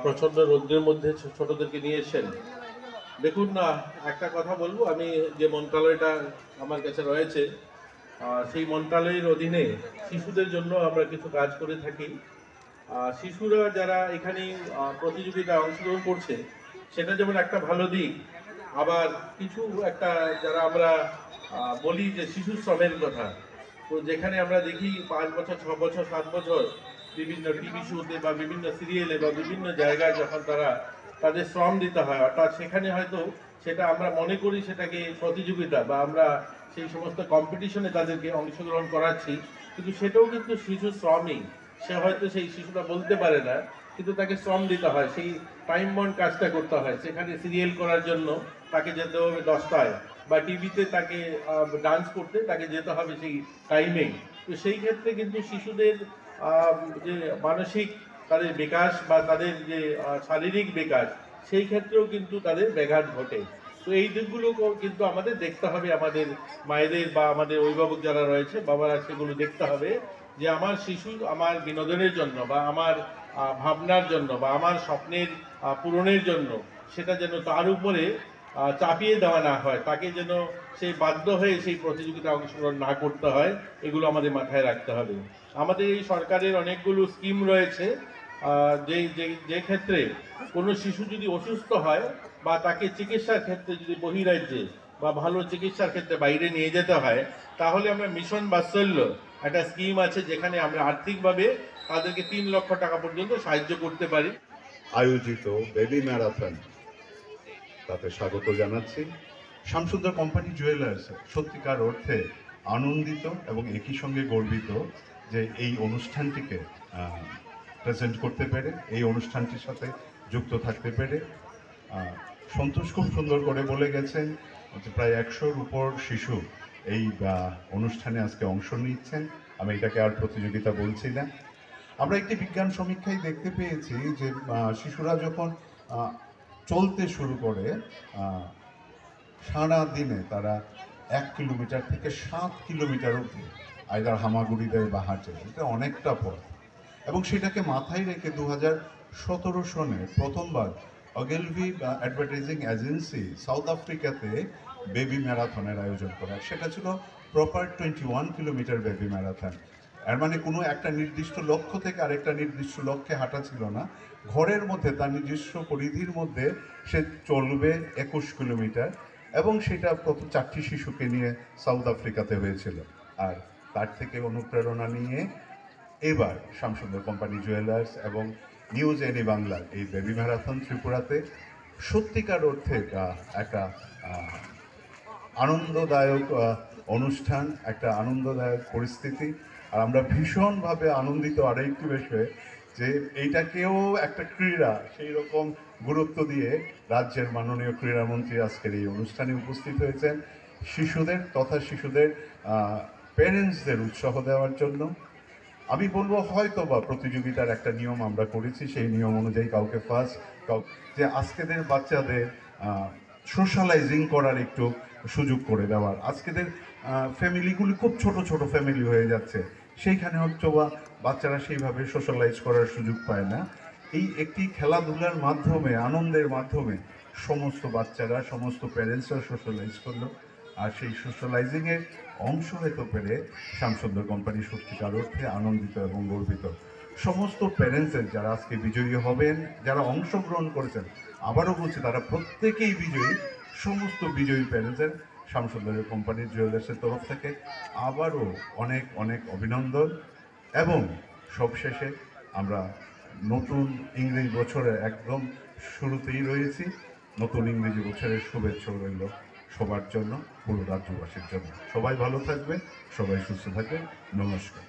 প্রচণ্ড রৌদ্রের মধ্যে ছোটদেরকে নিয়ে এসেছেন। দেখুন না, একটা কথা বলবো, আমি যে মন্ত্রণালয়টা আমার কাছে রয়েছে সেই মন্ত্রণালয়ের অধীনে শিশুদের জন্য আমরা কিছু কাজ করে থাকি। শিশুরা যারা এখানে প্রতিযোগিতায় অংশগ্রহণ করছে সেটা যেমন একটা ভালো দিক, আবার কিছু একটা যারা আমরা বলি যে শিশু শ্রমের কথা, তো যেখানে আমরা দেখি 5 বছর 6 বছর 7 বছর বিভিন্ন টিভি শোতে বা বিভিন্ন সিরিয়ালে বা বিভিন্ন জায়গায় যখন তারা তাদের শ্রম দিতে হয়, অর্থাৎ সেখানে হয়তো সেটা আমরা মনে করি সেটাকে প্রতিযোগিতা বা আমরা সেই সমস্ত কম্পিটিশনে তাদেরকে অংশগ্রহণ করাচ্ছি, কিন্তু সেটাও কিন্তু শিশু শ্রমই। সে হয়তো সেই শিশুটা বলতে পারে না, কিন্তু তাকে শ্রম দিতে হয়, সেই টাইম বন্ড কাজটা করতে হয়। সেখানে সিরিয়াল করার জন্য তাকে যেতে হবে 10টায়, বা টিভিতে তাকে ডান্স করতে তাকে যেতে হবে সেই টাইমেই। তো সেই ক্ষেত্রে কিন্তু শিশুদের যে মানসিক তাদের বিকাশ বা তাদের যে শারীরিক বিকাশ, সেই ক্ষেত্রেও কিন্তু তাদের ব্যাঘাত ঘটে। তো এই দিকগুলো কিন্তু আমাদের দেখতে হবে, আমাদের মায়েদের বা আমাদের অভিভাবক যারা রয়েছে বাবারা, সেগুলো দেখতে হবে যে আমার শিশু আমার বিনোদনের জন্য বা আমার ভাবনার জন্য বা আমার স্বপ্নের পূরণের জন্য সেটা যেন তার উপরে চাপিয়ে দেওয়া না হয়, তাকে যেন সেই বাধ্য হয়ে সেই প্রতিযোগিতায় অংশগ্রহণ না করতে হয়। এগুলো আমাদের মাথায় রাখতে হবে। আমাদের এই সরকারের অনেকগুলো স্কিম রয়েছে, যে যে যে ক্ষেত্রে কোনো শিশু যদি অসুস্থ হয় বা তাকে চিকিৎসার ক্ষেত্রে যদি বহিরাজ্যে বা ভালো চিকিৎসার ক্ষেত্রে বাইরে নিয়ে যেতে হয়, তাহলে আমরা মিশন বাৎসল্য একটা স্কিম আছে, যেখানে আমরা আর্থিকভাবে তাদেরকে 3 লক্ষ টাকা পর্যন্ত সাহায্য করতে পারি। আয়োজিত বেবি ম্যারাথন তাতে স্বাগত জানাচ্ছি। শামসুন্দর কোম্পানি জুয়েলার্স সত্যিকার অর্থে আনন্দিত এবং একই সঙ্গে গর্বিত যে এই অনুষ্ঠানটিকে প্রেজেন্ট করতে পেরে, এই অনুষ্ঠানটির সাথে যুক্ত থাকতে পেরে। সন্তোষ খুব সুন্দর করে বলে গেছেন যে প্রায় 100-র উপর শিশু এই অনুষ্ঠানে আজকে অংশ নিচ্ছেন। আমি এটাকে আর প্রতিযোগিতা বলছি না। আমরা একটি বিজ্ঞান সমীক্ষায় দেখতে পেয়েছি যে শিশুরা যখন চলতে শুরু করে সারা দিনে তারা 1 কিলোমিটার থেকে 7 কিলোমিটার অবধি আইদার হামাগুড়ি দেয় বা হাঁটে। এটা অনেকটা পথ, এবং সেটাকে মাথায় রেখে 2017 সনে প্রথমবার অগেলভি অ্যাডভার্টাইজিং এজেন্সি সাউথ আফ্রিকাতে বেবি ম্যারাথনের আয়োজন করা। সেটা ছিল প্রপার 21 কিলোমিটার বেবি ম্যারাথন। এর মানে কোনো একটা নির্দিষ্ট লক্ষ্য থেকে আরেকটা নির্দিষ্ট লক্ষ্যে হাঁটা ছিল না, ঘরের মধ্যে তার নিজস্ব পরিধির মধ্যে সে চলবে 21 কিলোমিটার, এবং সেটা প্রথম 4টি শিশুকে নিয়ে সাউথ আফ্রিকাতে হয়েছিল। আর তার থেকে অনুপ্রেরণা নিয়ে এবার শামসুন্দর কোম্পানি জুয়েলার্স এবং নিউজ এনি বাংলার এই বেবি ম্যারাথন ত্রিপুরাতে সত্যিকার অর্থে একটা আনন্দদায়ক অনুষ্ঠান, একটা আনন্দদায়ক পরিস্থিতি। আর আমরা ভীষণভাবে আনন্দিত আরেকটি বিষয়ে যে এইটাকেও একটা ক্রীড়া সেই রকম গুরুত্ব দিয়ে রাজ্যের মাননীয় ক্রীড়ামন্ত্রী আজকের এই অনুষ্ঠানে উপস্থিত হয়েছেন শিশুদের তথা শিশুদের প্যারেন্টসদের উৎসাহ দেওয়ার জন্য। আমি বলবো হয়তো বা প্রতিযোগিতার একটা নিয়ম আমরা করেছি, সেই নিয়ম অনুযায়ী কাউকে ফার্স্ট, যে আজকেদের বাচ্চাদের সোশ্যালাইজিং করার একটু সুযোগ করে দেওয়ার। আজকেদের ফ্যামিলিগুলি খুব ছোট ছোট ফ্যামিলি হয়ে যাচ্ছে, সেইখানে হচ্ছে বা বাচ্চারা সেইভাবে সোশ্যালাইজ করার সুযোগ পায় না। এই একটি খেলাধুলার মাধ্যমে, আনন্দের মাধ্যমে সমস্ত বাচ্চারা, সমস্ত প্যারেন্টসরা সোশ্যালাইজ করলো। আর সেই সোশ্যালাইজিংয়ের অংশ হতে পেরে শামসুন্দর কোম্পানি সত্যিকার অর্থে আনন্দিত এবং গর্বিত। সমস্ত প্যারেন্টসের যারা আজকে বিজয়ী হবেন, যারা অংশগ্রহণ করেছেন, আবারও বলছি তারা প্রত্যেকেই বিজয়ী। সমস্ত বিজয়ী প্যারেন্টসের শামসুন্দর কোম্পানির জুয়েলার্সের তরফ থেকে আবারও অনেক অনেক অভিনন্দন। এবং সবশেষে আমরা নতুন ইংরেজি বছরের একদম শুরুতেই রয়েছি। নতুন ইংরেজি বছরের শুভেচ্ছা রইল সবার জন্য, পুরো রাজ্যবাসীর জন্য। সবাই ভালো থাকবেন, সবাই সুস্থ থাকবেন। নমস্কার।